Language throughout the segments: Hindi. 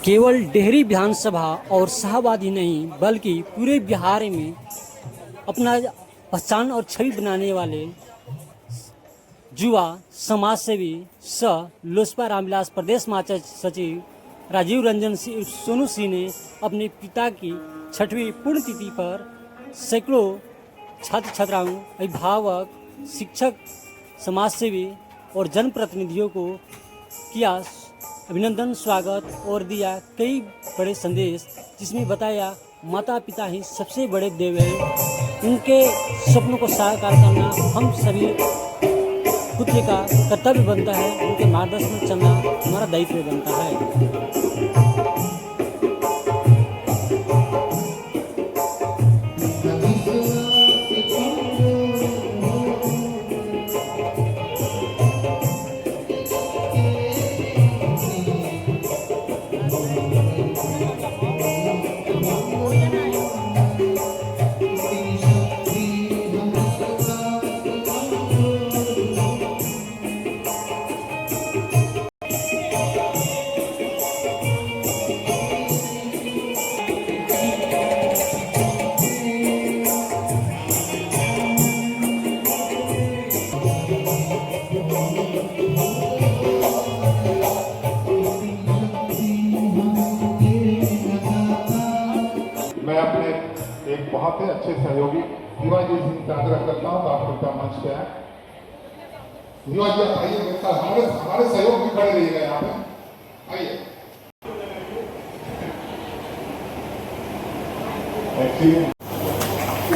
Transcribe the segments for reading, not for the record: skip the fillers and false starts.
केवल डेहरी विधानसभा और शाहबाद ही नहीं बल्कि पूरे बिहार में अपना पहचान और छवि बनाने वाले युवा समाज सेवी सह लोजपा रामविलास प्रदेश महासचिव सचिव राजीव रंजन सिंह सोनू सिंह ने अपने पिता की 6वीं पुण्यतिथि पर सैकड़ों छात्र छात्राओं, अभिभावक, शिक्षक, समाजसेवी और जनप्रतिनिधियों को किया अभिनंदन, स्वागत और दिया कई बड़े संदेश, जिसमें बताया माता पिता ही सबसे बड़े देव हैं। उनके सपनों को साकार करना हम सभी पुत्र का कर्तव्य बनता है। उनके मार्गदर्शन में चलना हमारा दायित्व बनता है। मैं अपने एक बहुत ही अच्छे सहयोगी शिवाजी सिंह से आग्रह करता हूँ, आप कृपया मंच पे आए। शिवाजी आप आइए, मेरे साथ हमारे सहयोग भी खड़े रहिएगा यहाँ पे, आइए।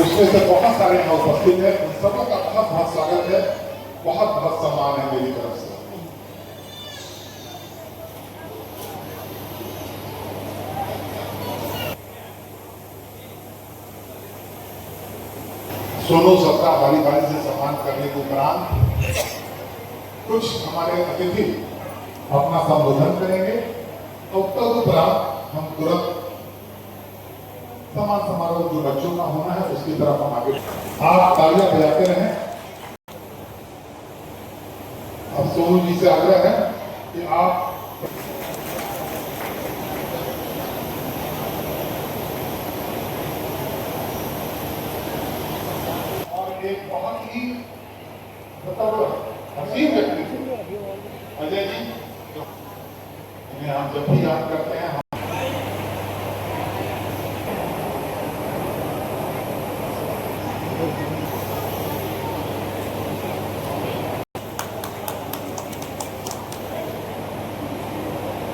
उसमें से बहुत सारे यहाँ उपस्थित है, उन सबों का बहुत बहुत स्वागत है, बहुत बहुत सम्मान है मेरी तरफ से। सोनू सबका बारी बारी से सम्मान करने के उपरांत कुछ हमारे अतिथि अपना संबोधन करेंगे, तो तदुपरांत हम तुरंत सम्मान समारोह जो बच्चों का होना है उसकी तरफ हम आगे। आप तालियां बजाते रहें। अब सोनू जी से आग्रह है कि आप एक बहुत ही हसीन व्यक्ति अजय जी, इन्हें हम जब भी याद करते हैं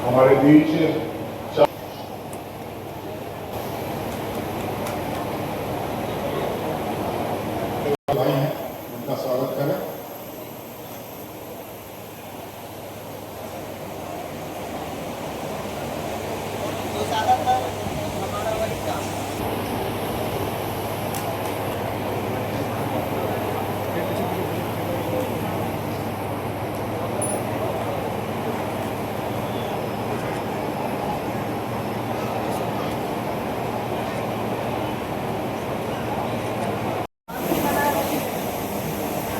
हमारे बीच भाई हैं, उनका स्वागत करें।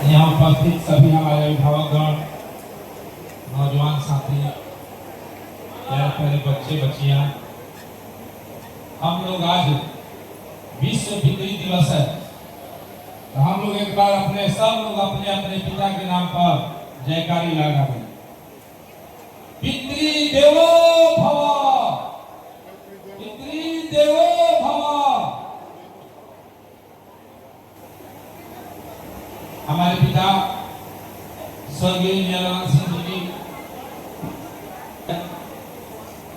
यहाँ उपस्थित सभी हमारे अभिभावकगण, नौजवान साथी, प्यारे प्यारे बच्चे बच्चियां, हम लोग आज विश्व पितृ दिवस है, तो हम लोग एक बार सब लोग अपने अपने पिता के नाम पर जयकारी लगा दें। पितृ देवो भव, पितृ देवो भव। हमारे पिता स्वर्गीय नीलकंठ सिंह जी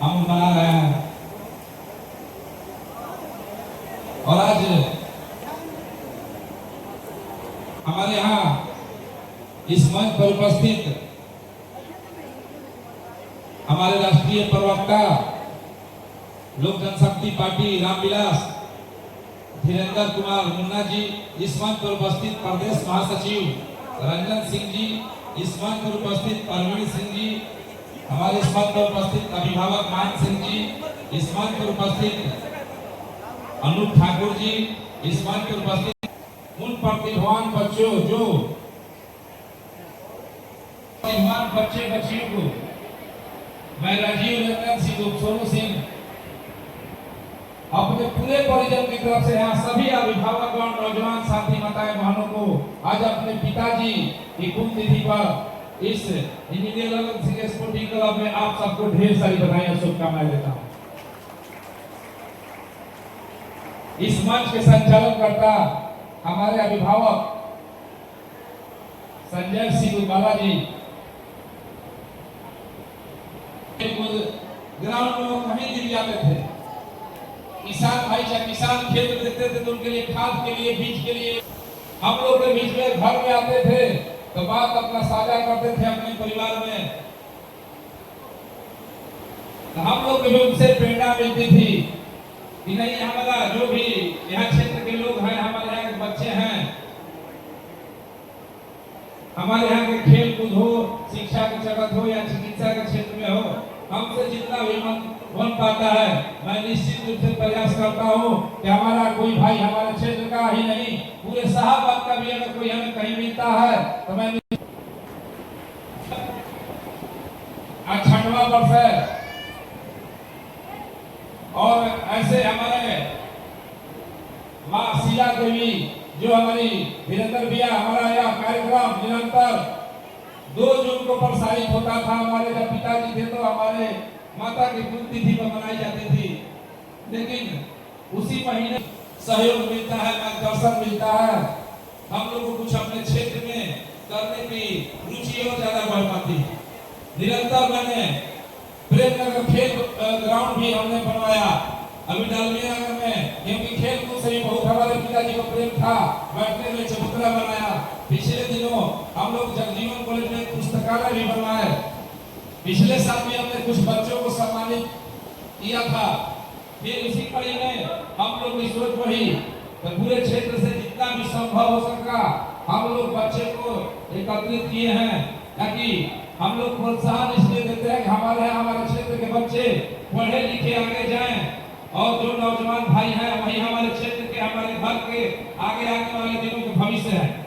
हम मना रहे हैं, और आज हमारे यहाँ इस मंच पर उपस्थित हमारे राष्ट्रीय प्रवक्ता लोक जनशक्ति पार्टी रामविलास धीरेन्द्र कुमार मुन्ना जी, इस मंच पर उपस्थित प्रदेश महासचिव रंजन सिंह जी, इस मंच पर उपस्थित परवीन सिंह जी, हमारे इस मंच पर उपस्थित अभिभावक मान सिंह जी, इस मंच पर उपस्थित अनूप ठाकुर जी, इस मंच पर उपस्थित उन प्रतिभावान बच्चों जो प्रतिभावान बच्चे बच्चियों को मैं राजीव रंजन सिंह सोनू सिंह अपने पूरे परिजन की तरफ से यहाँ सभी अभिभावकगण, नौजवान साथी, माताएं, बहनों को आज अपने पिताजी की पुण्यतिथि पर इस engineer Lalan Singh sporting club में आप सबको ढेर सारी बधाई और शुभकामनाएं देता हूँ। इस मंच के संचालन करता हमारे अभिभावक संजय सिंह बालाजी। ग्राउंड में वो कहीं भी जाते थे, किसान भाई चाहे किसान खेत देखते थे तो उनके लिए खाद के लिए, बीज के लिए हम लोग के बीच में घर में आते थे तो बात अपना साझा करते थे अपने परिवार में। तो हम लोग को भी उनसे प्रेरणा मिलती थी कि नहीं, हमारा जो भी यहाँ क्षेत्र के लोग हैं, हमारे यहाँ के बच्चे हैं, हमारे यहाँ के खेल कूद हो, शिक्षा के जगत हो या चिकित्सा के क्षेत्र में हो, हमसे जितना भी बन पाता है मैं निश्चित रूप से प्रयास करता हूँ कि हमारा कोई भाई हमारे क्षेत्र का ही नहीं, पूरे शाहबाद का भी अगर कोई हमें कहीं मिलता है तो मैं 68वां वर्ष है। और ऐसे हमारे माँ शीला देवी जो हमारी वीरेंद्र भैया, हमारा यह कार्यक्रम निरंतर 2 जून को प्रसारित होता था। हमारे जब पिताजी थे तो हमारे माता की पुण्यतिथि पर मनाई जाती थी, लेकिन उसी महीने सहयोग मिलता है, मार्गदर्शन मिलता है, हम लोग को कुछ अपने क्षेत्र में करने की रुचि और ज्यादा बढ़ पाती है। निरंतर मैंने प्रेमनगर खेल ग्राउंड भी हमने बनवाया अभी डालमिया नगर में, क्योंकि खेल कूद से भी बहुत हमारे पिताजी को प्रेम था। बैठने में चबूतरा बनाया। पिछले दिनों हम लोग जगजीवन कॉलेज में पुस्तकालय भी बनवाए। पिछले साल भी हमने कुछ बच्चों को सम्मानित किया था। फिर इसी कड़ी में हम लोग की सोच बढ़ी तो पूरे क्षेत्र से जितना भी संभव हो सका हम लोग बच्चे को एकत्रित किए हैं, ताकि हम लोग प्रोत्साहन इसलिए देते हैं कि हमारे यहाँ हमारे क्षेत्र के बच्चे पढ़े लिखे आगे जाएं, और जो नौजवान भाई हैं वही हमारे क्षेत्र के, हमारे घर के आगे आने वाले दिनों के भविष्य है।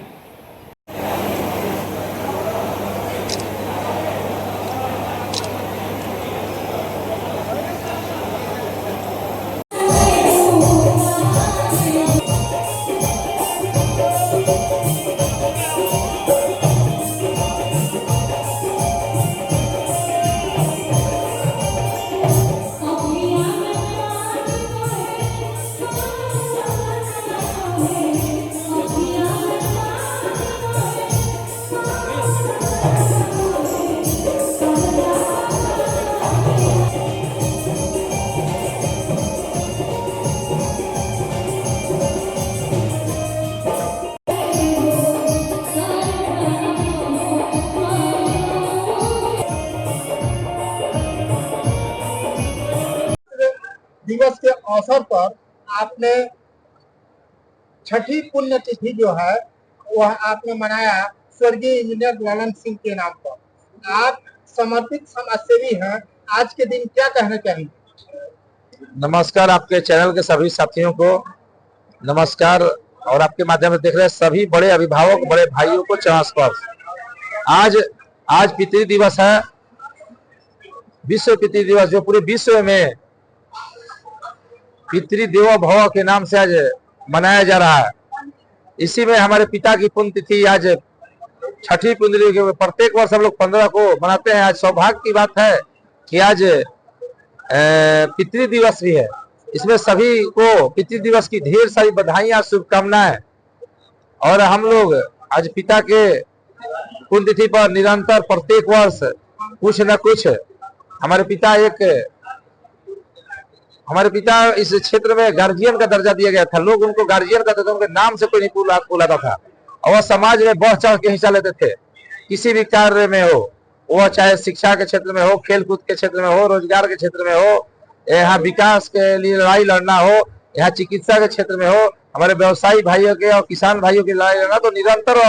दिवस के अवसर पर आपने छठी पुण्यतिथि जो है वह आपने मनाया स्वर्गीय इंजीनियर ललन सिंह के नाम पर। आप समर्पित समाजसेवी हैं, आज के दिन क्या कहना चाहेंगे? नमस्कार, आपके चैनल के सभी साथियों को नमस्कार, और आपके माध्यम से देख रहे सभी बड़े अभिभावक, बड़े भाइयों को चरण स्पर्श। आज पितृ दिवस है, विश्व पितृ दिवस, जो पूरे विश्व में पितृ देवो भव के नाम से आज मनाया जा रहा है। इसी में हमारे पिता की पुण्यतिथि आज छठी पुण्यतिथि, प्रत्येक वर्ष हम लोग 15 को मनाते हैं। आज सौभाग्य की बात है कि आज पितृ दिवस भी है। इसमें सभी को पितृ दिवस की ढेर सारी बधाइयां, शुभकामनाएं। और हम लोग आज पिता के पुण्यतिथि पर निरंतर प्रत्येक वर्ष कुछ न कुछ, हमारे पिता इस क्षेत्र में गार्जियन का दर्जा दिया गया था। लोग उनको गार्जियन कहते थे, उनके नाम से कोई नहीं बुलाता था, और वह समाज में बढ़ चढ़ के हिस्सा लेते थे। किसी भी कार्य में हो, वह चाहे शिक्षा के क्षेत्र में हो, खेल कूद के क्षेत्र में हो, रोजगार के क्षेत्र में हो, यहाँ विकास के लिए लड़ाई लड़ना हो, यहाँ चिकित्सा के क्षेत्र में हो, हमारे व्यवसायी भाइयों के और किसान भाइयों की लड़ाई लड़ना, तो निरंतर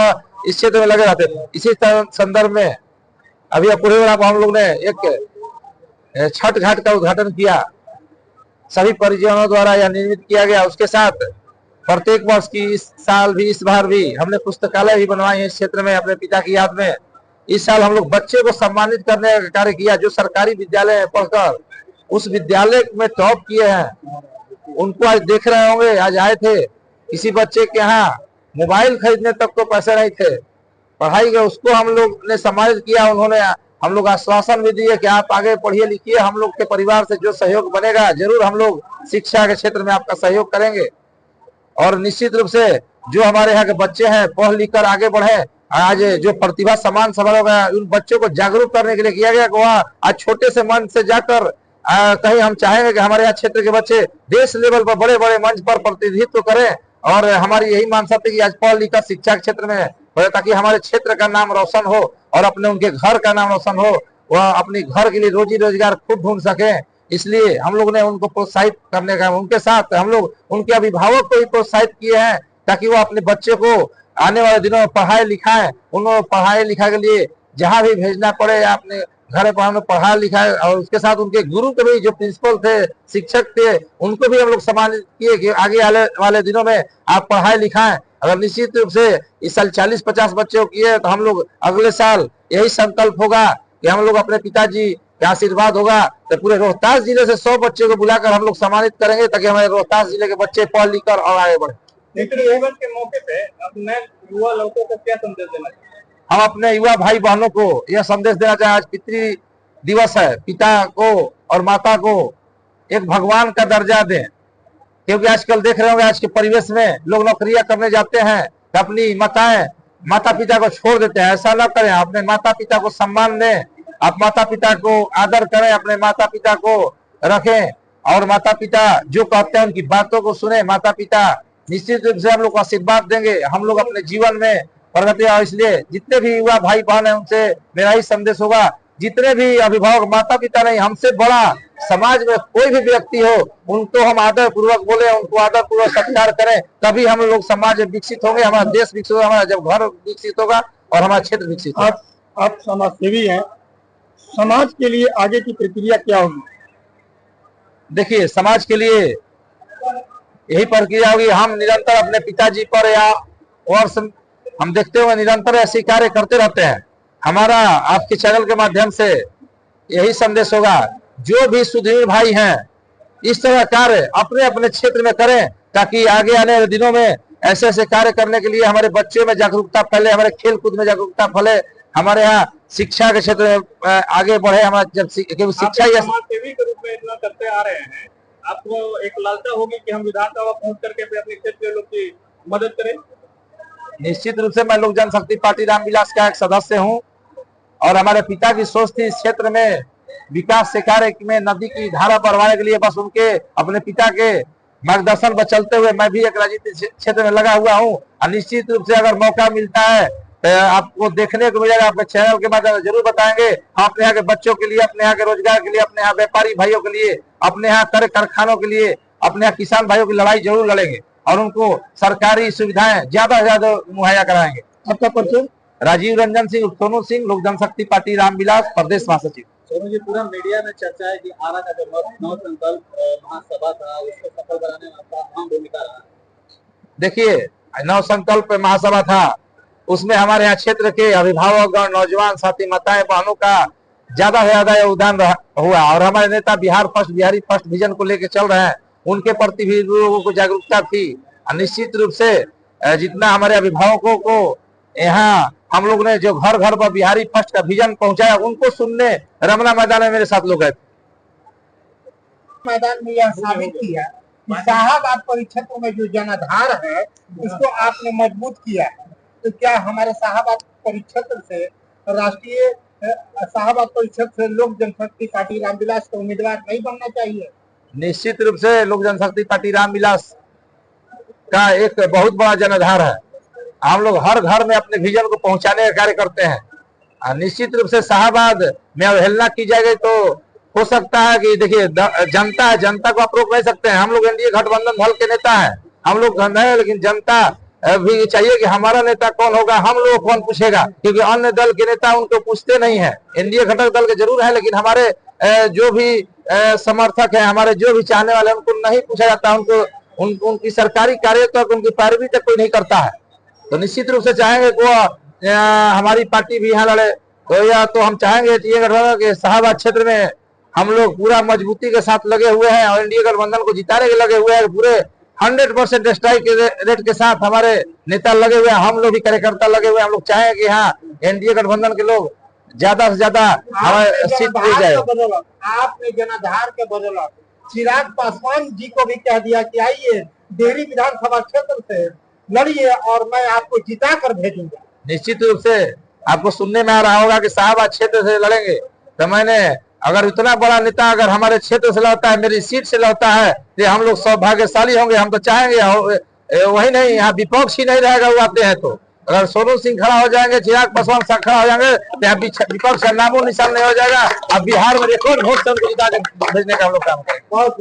इस क्षेत्र में लगे रहते थे। इसी संदर्भ में अभी पूरे हम लोग ने एक छठ घाट का उद्घाटन किया, सभी परिजनों द्वारा यह निर्मित किया गया। उसके साथ प्रत्येक वर्ष की इस बार भी हमने पुस्तकालय भी बनवाई है इस क्षेत्र में अपने पिता की याद में। इस साल हम लोग बच्चे को सम्मानित करने का कार्य किया, जो सरकारी विद्यालय में पढ़कर उस विद्यालय में टॉप किए हैं, उनको आज देख रहे होंगे। आज आए थे, किसी बच्चे के यहाँ मोबाइल खरीदने तक तो पैसे नहीं थे, पढ़ाई के उसको हम लोग ने सम्मानित किया। उन्होंने हम लोग आश्वासन भी दिए कि आप आगे पढ़िए लिखिए, हम लोग के परिवार से जो सहयोग बनेगा जरूर हम लोग शिक्षा के क्षेत्र में आपका सहयोग करेंगे। और निश्चित रूप से जो हमारे यहाँ के बच्चे हैं पढ़ लिख कर आगे बढ़े। आज जो प्रतिभा सम्मान समारोह है उन बच्चों को जागरूक करने के लिए किया गया कि वह आज छोटे से मंच से जाकर कहीं हम चाहेंगे कि हमारे यहाँ क्षेत्र के बच्चे देश लेवल पर बड़े बड़े मंच पर प्रतिनिधित्व करें। और हमारी यही मानसिकता है कि आज पढ़ लिख कर शिक्षा के क्षेत्र में बढ़े, ताकि हमारे क्षेत्र का नाम रोशन हो और अपने उनके घर का नाम रोशन हो, वह अपने घर के लिए रोजी रोजगार खुद ढूंढ सके। इसलिए हम लोग ने उनको प्रोत्साहित करने का, उनके साथ हम लोग उनके अभिभावक को भी प्रोत्साहित किए हैं ताकि वो अपने बच्चे को आने वाले दिनों में पढ़ाए लिखाएं। उनको पढ़ाई लिखा के लिए जहां भी भेजना पड़े या अपने घर पर पढ़ा लिखा है। और उसके साथ उनके गुरु के भी जो प्रिंसिपल थे, शिक्षक थे, उनको भी हम लोग सम्मानित किए कि आगे आने वाले दिनों में आप पढ़ाई लिखाएं। अगर निश्चित रूप से इस साल 40-50 बच्चे को किए तो हम लोग अगले साल यही संकल्प होगा कि हम लोग अपने पिताजी का आशीर्वाद होगा तो पूरे रोहतास जिले से 100 बच्चे को बुलाकर हम लोग सम्मानित करेंगे ताकि हमारे रोहतास जिले के बच्चे पढ़ लिख कर और आगे बढ़े। के मौके पे अपने युवा लड़कों को क्या संदेश देना चाहिए? हम अपने युवा भाई बहनों को यह संदेश देना चाहें, आज पितृ दिवस है, पिता को और माता को एक भगवान का दर्जा दें। क्योंकि आजकल देख रहे होंगे आज के परिवेश में लोग नौकरियां करने जाते हैं तो अपनी माता पिता को छोड़ देते हैं। ऐसा ना करें, अपने माता पिता को सम्मान दें, आप माता पिता को आदर करें, अपने माता पिता को रखें और माता पिता जो कहते हैं उनकी बातों को सुने। माता पिता निश्चित रूप से हम लोग को आशीर्वाद देंगे, हम लोग अपने जीवन में प्रगति। और इसलिए जितने भी युवा भाई बहन है उनसे मेरा ही संदेश होगा, जितने भी अभिभावक माता पिता नहीं, हमसे बड़ा समाज में कोई भी व्यक्ति हो उनको हम आदर पूर्वक बोले, उनको आदर पूर्वक सत्कार करें, तभी हम लोग समाज विकसित होंगे, हमारा देश विकसित होगा, हमारा जब घर विकसित होगा और हमारा क्षेत्र विकसित होगा। आप समाज सेवी हैं, समाज के लिए आगे की प्रक्रिया क्या होगी? देखिए, समाज के लिए यही प्रक्रिया होगी, हम निरंतर अपने पिताजी पर या और हम देखते हुए निरंतर ऐसे कार्य करते रहते हैं। हमारा आपके चैनल के माध्यम से यही संदेश होगा, जो भी सुधीर भाई हैं इस तरह कार्य अपने अपने क्षेत्र में करें ताकि आगे आने वाले दिनों में ऐसे ऐसे कार्य करने के लिए हमारे बच्चों में जागरूकता फैले, हमारे खेल कूद में जागरूकता फैले, हमारे यहाँ शिक्षा के क्षेत्र में आगे बढ़े। हमारा जब शिक्षा समाज सेवी के रूप में इतना करते आ रहे हैं, आपको एक लालसा होगी कि हम विधानसभा पहुंच करके अपने क्षेत्र के लोग की मदद करें? निश्चित रूप से मैं लोक जनशक्ति पार्टी रामविलास का एक सदस्य हूं और हमारे पिता की सोच थी इस क्षेत्र में विकास से कार्य में नदी की धारा बढ़वाने के लिए। बस उनके अपने पिता के मार्गदर्शन पर चलते हुए मैं भी एक राजनीतिक क्षेत्र में लगा हुआ हूं। और निश्चित रूप से अगर मौका मिलता है तो आपको देखने को मिलेगा, आपके चैनल के माध्यम से जरूर बताएंगे। हम अपने यहाँ के बच्चों के लिए, अपने यहाँ के रोजगार के लिए, अपने यहाँ व्यापारी भाइयों के लिए, अपने यहाँ कर कारखानों के लिए, अपने यहाँ किसान भाइयों की लड़ाई जरूर लड़ेंगे और उनको सरकारी सुविधाएं ज्यादा से ज्यादा मुहैया कराएंगे। आपका परिचय? राजीव रंजन सिंह, सोनू सिंह, लोक जनशक्ति पार्टी रामविलास, प्रदेश महासचिव। सोनू जी, पूरा मीडिया में चर्चा है कि आरा का जो नव संकल्प महासभा था उसको सफल बनाने में आपका अहम भूमिका रहा। देखिए, नव संकल्प महासभा था, उसमें हमारे यहाँ क्षेत्र के अभिभावक और नौजवान साथी माताएं बहनों का ज्यादा से ज्यादा योगदान हुआ और हमारे नेता बिहारी फर्स्ट विजन को लेकर चल रहे हैं, उनके प्रति भी लोगों को जागरूकता थी। निश्चित रूप से जितना हमारे अभिभावकों को यहाँ हम लोग ने जो घर घर पर बिहारी फर्स्ट का विजन पहुंचाया, उनको सुनने रमना मैदान में मेरे साथ लोग गए। मैदान में यह साबित किया कि शाहाबाद परिक्षेत्र में जो जनाधार है उसको आपने मजबूत किया है। तो क्या हमारे शाहाबाद परिक्षेत्र से राष्ट्रीय शाहाबाद परिक्षेत्र से लोक जनशक्ति पार्टी रामविलास का उम्मीदवार नहीं बनना चाहिए? निश्चित रूप से लोक जनशक्ति पार्टी रामविलास का एक बहुत बड़ा जनाधार है। हम लोग हर घर में अपने विजन को पहुंचाने का कार्य करते हैं। निश्चित रूप से शाहाबाद में अवहेलना की जाएगी तो हो सकता है कि देखिए, जनता है, जनता को आप रोक नहीं सकते हैं। हम लोग एनडीए गठबंधन दल के नेता हैं, हम लोग है, लेकिन जनता भी चाहिए कि हमारा नेता कौन होगा, हम लोग कौन पूछेगा, क्योंकि अन्य दल के नेता उनको पूछते नहीं है। एनडीए घटक दल के जरूर है, लेकिन हमारे जो भी समर्थक है, हमारे जो भी चाहने वाले उनको नहीं पूछा जाता, उनको उनकी सरकारी कार्य तक, उनकी पैरवी तक कोई नहीं करता है। तो निश्चित रूप से चाहेंगे वो हमारी पार्टी भी यहाँ लड़े, तो या तो हम चाहेंगे कि शाहाबाद क्षेत्र में हम लोग पूरा मजबूती के साथ लगे हुए हैं और एनडीए गठबंधन को जिताने के लगे हुए हैं। पूरे 100% स्ट्राइक रेट के साथ हमारे नेता लगे हुए हैं, हम लोग भी कार्यकर्ता लगे हुए हैं। हम लोग चाहें कि हाँ एनडीए गठबंधन के लोग ज्यादा से ज्यादा हमारे सीट मिल जाए। आपने जनाधार के बदौलत चिराग पासवान जी को भी कह दिया कि आइए डेहरी विधानसभा क्षेत्र से लड़िए और मैं आपको जिता कर भेजूंगा। निश्चित रूप से आपको सुनने में आ रहा होगा कि शाहबाद क्षेत्र से लड़ेंगे, तो मैंने अगर इतना बड़ा नेता अगर हमारे क्षेत्र से लड़ता है, मेरी सीट से लड़ता है, तो हम लोग सौभाग्यशाली होंगे। हम तो चाहेंगे वही नहीं, यहाँ विपक्ष ही नहीं रहेगा वो आते हैं तो। अगर सोनू सिंह खड़ा हो जाएंगे, चिराग पासवान खड़ा हो जाएंगे, तो यहाँ विपक्ष का नामो निशान नहीं हो जाएगा। अब बिहार में रिकॉर्ड वोट से उनको जिता के भेजने का हम लोग काम करेंगे। बहुत